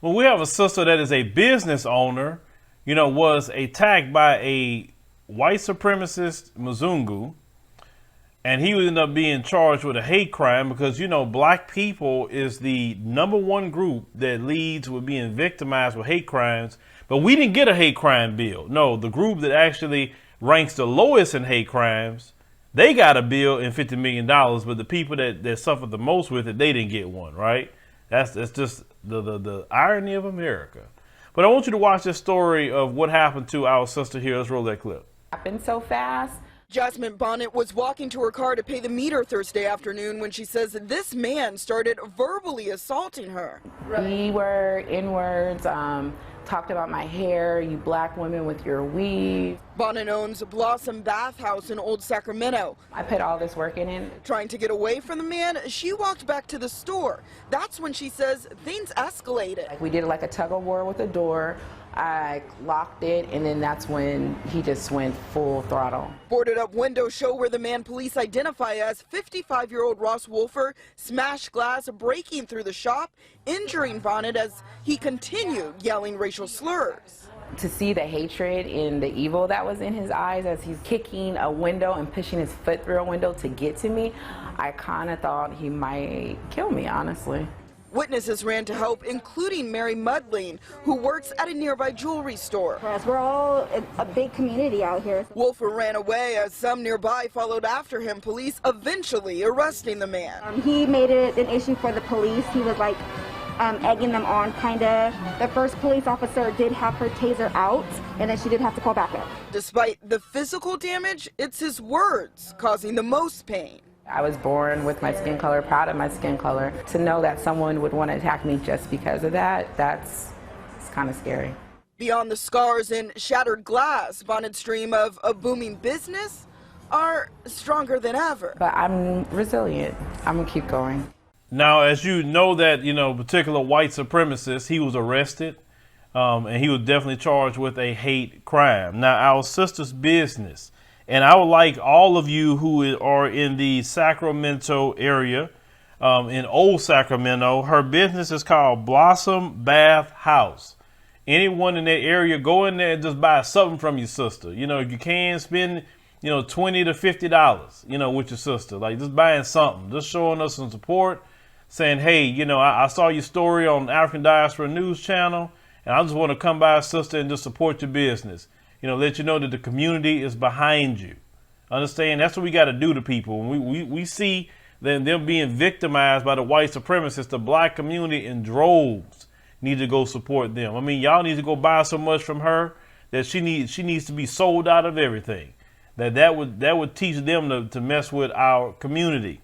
Well, we have a sister that is a business owner, was attacked by a white supremacist Mzungu, and he would end up being charged with a hate crime because, black people is the #1 group that leads with being victimized with hate crimes. But we didn't get a hate crime bill. No, the group that actually ranks the lowest in hate crimes, they got a bill and $50 million, but the people that suffered the most with it, they didn't get one, right? That's just the irony of America. But I want you to watch this story of what happened to our sister here. Let's roll that clip. Happened so fast. Jasmine Bonnet was walking to her car to pay the meter Thursday afternoon when she says this man started verbally assaulting her. We were in words, talked about my hair, you black women with your weave. Bonnet owns Blossom Bath House in Old Sacramento. I put all this work in it. Trying to get away from the man, she walked back to the store. That's when she says things escalated. We did like a tug of war with the door. I locked it, and then that's when he just went full throttle. Boarded up windows show where the man police identify as 55-year-old Ross Wolfer smashed glass, breaking through the shop, injuring Bonnet as he continued yelling racial slurs. To see the hatred and the evil that was in his eyes as he's kicking a window and pushing his foot through a window to get to me, I kind of thought he might kill me, honestly. Witnesses ran to help, including Mary Mudling, who works at a nearby jewelry store. We're all a big community out here. Wolfer ran away as some nearby followed after him, police eventually arresting the man. He made it an issue for the police. He was like egging them on, kind of. The first police officer did have her taser out, and then she did have to call back in. Despite the physical damage, it's his words causing the most pain. I was born with my skin color, proud of my skin color. To know that someone would want to attack me just because of that, it's kind of scary. Beyond the scars and shattered glass, Bonnet's dream of a booming business are stronger than ever. But I'm resilient. I'm going to keep going. Now, as you know that, particular white supremacist, he was arrested and he was definitely charged with a hate crime. Now, our sister's business. And I would like all of you who are in the Sacramento area, in Old Sacramento, her business is called Blossom Bath House. Anyone in that area, go in there and just buy something from your sister. If you can spend, $20 to $50, with your sister, like just buying something, just showing us some support, saying, hey, I saw your story on African Diaspora News Channel, and I just want to come by, sister, and just support your business. Let you know that the community is behind you. Understand? That's what we got to do to people. When we see them being victimized by the white supremacists, the black community in droves need to go support them. I mean, y'all need to go buy so much from her that she needs to be sold out of everything. That would teach them to mess with our community.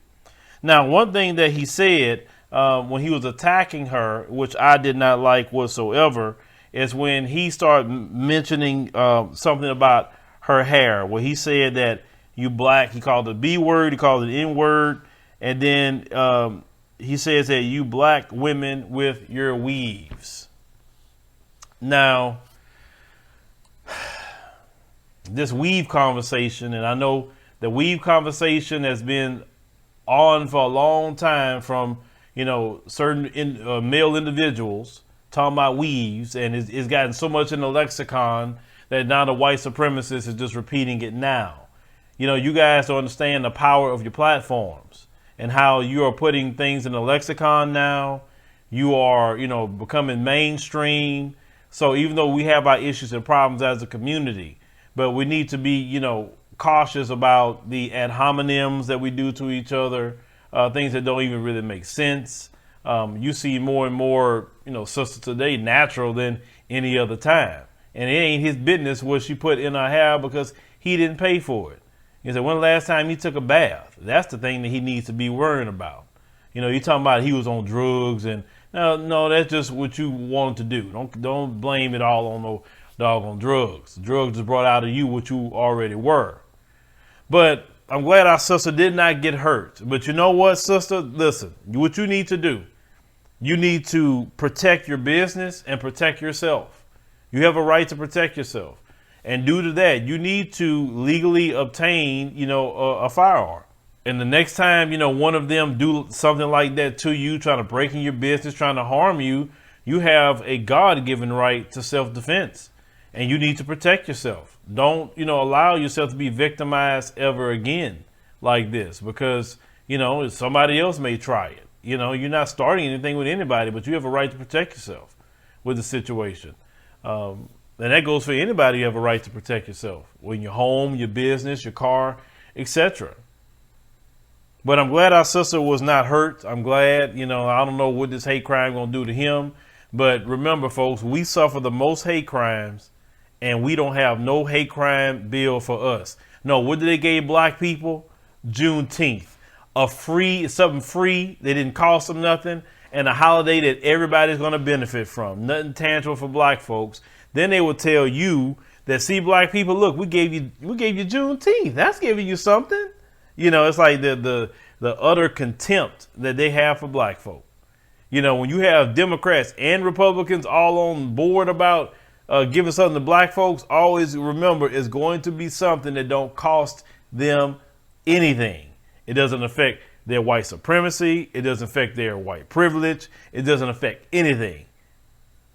Now, one thing that he said when he was attacking her, which I did not like whatsoever, is when he started mentioning something about her hair, where he said that you black, he called it B word, he called it N word, and then he says that you black women with your weaves. Now, this weave conversation, and I know the weave conversation has been on for a long time from, certain male individuals talking about weaves, and it's gotten so much in the lexicon that now the white supremacist is just repeating it now. You guys don't understand the power of your platforms and how you are putting things in the lexicon now. You are, becoming mainstream. So even though we have our issues and problems as a community, but we need to be, cautious about the ad hominems that we do to each other, things that don't even really make sense. You see more and more, sister today natural than any other time. And it ain't his business what she put in her hair because he didn't pay for it. He said, when the last time he took a bath? That's the thing that he needs to be worrying about. You're talking about he was on drugs, and no, that's just what you wanted to do. Don't blame it all on no doggone drugs. Drugs just brought out of you what you already were. But I'm glad our sister did not get hurt. But you know what, sister? Listen, what you need to do, you need to protect your business and protect yourself. You have a right to protect yourself. And due to that, you need to legally obtain, a firearm. And the next time, one of them do something like that to you, trying to break in your business, trying to harm you, You have a God-given right to self-defense, and you need to protect yourself. Don't, allow yourself to be victimized ever again like this, because, somebody else may try it. You're not starting anything with anybody, but you have a right to protect yourself with the situation. And that goes for anybody. You have a right to protect yourself in your home, your business, your car, etc. But I'm glad our sister was not hurt. I'm glad, I don't know what this hate crime going to do to him. But remember, folks, we suffer the most hate crimes, and we don't have no hate crime bill for us. No, what did they give black people? Juneteenth. Something free. They didn't cost them nothing. And a holiday that everybody's going to benefit from. Nothing tangible for black folks. Then they will tell you that, see, black people, look, we gave you Juneteenth. That's giving you something. It's like the utter contempt that they have for black folk. When you have Democrats and Republicans all on board about giving something to black folks, always remember it's going to be something that don't cost them anything. It doesn't affect their white supremacy. It doesn't affect their white privilege. It doesn't affect anything.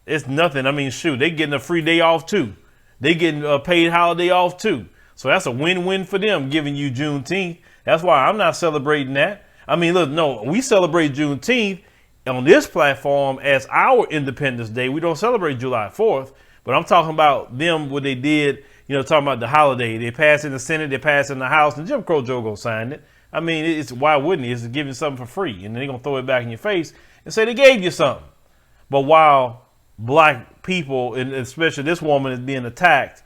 It's nothing. I mean, shoot, they getting a free day off too. They getting a paid holiday off too. So that's a win-win for them, giving you Juneteenth. That's why I'm not celebrating that. I mean, look, no, we celebrate Juneteenth on this platform as our Independence Day. We don't celebrate July 4th, but I'm talking about them, what they did, talking about the holiday. They passed in the Senate, they passed in the House, and Jim Crow Joe gonna sign it. I mean, why wouldn't he? It's giving something for free, and they're gonna throw it back in your face and say they gave you something. But while black people, and especially this woman, is being attacked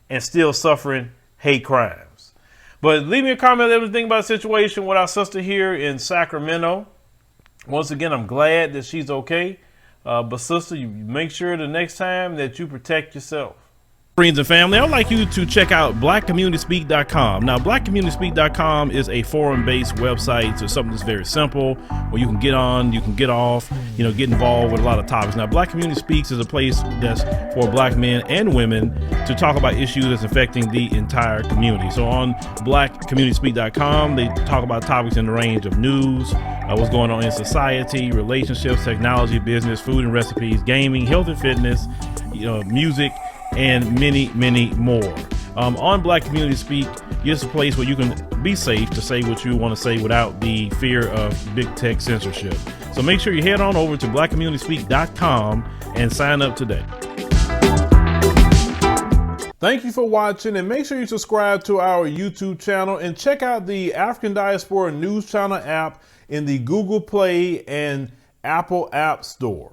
and still suffering hate crimes. But leave me a comment, everything about the situation with our sister here in Sacramento. Once again, I'm glad that she's okay. But sister, you make sure the next time that you protect yourself. Friends and family, I would like you to check out blackcommunityspeak.com. Now, blackcommunityspeak.com is a forum-based website. So something that's very simple, where you can get on, you can get off, get involved with a lot of topics. Now, Black Community Speaks is a place that's for black men and women to talk about issues that's affecting the entire community. So on blackcommunityspeak.com, they talk about topics in the range of news, what's going on in society, relationships, technology, business, food and recipes, gaming, health and fitness, music, and many, many more. On Black Community Speak, it's a place where you can be safe to say what you want to say without the fear of big tech censorship. So make sure you head on over to blackcommunityspeak.com and sign up today. Thank you for watching, and make sure you subscribe to our YouTube channel and check out the African Diaspora News Channel app in the Google Play and Apple App Store.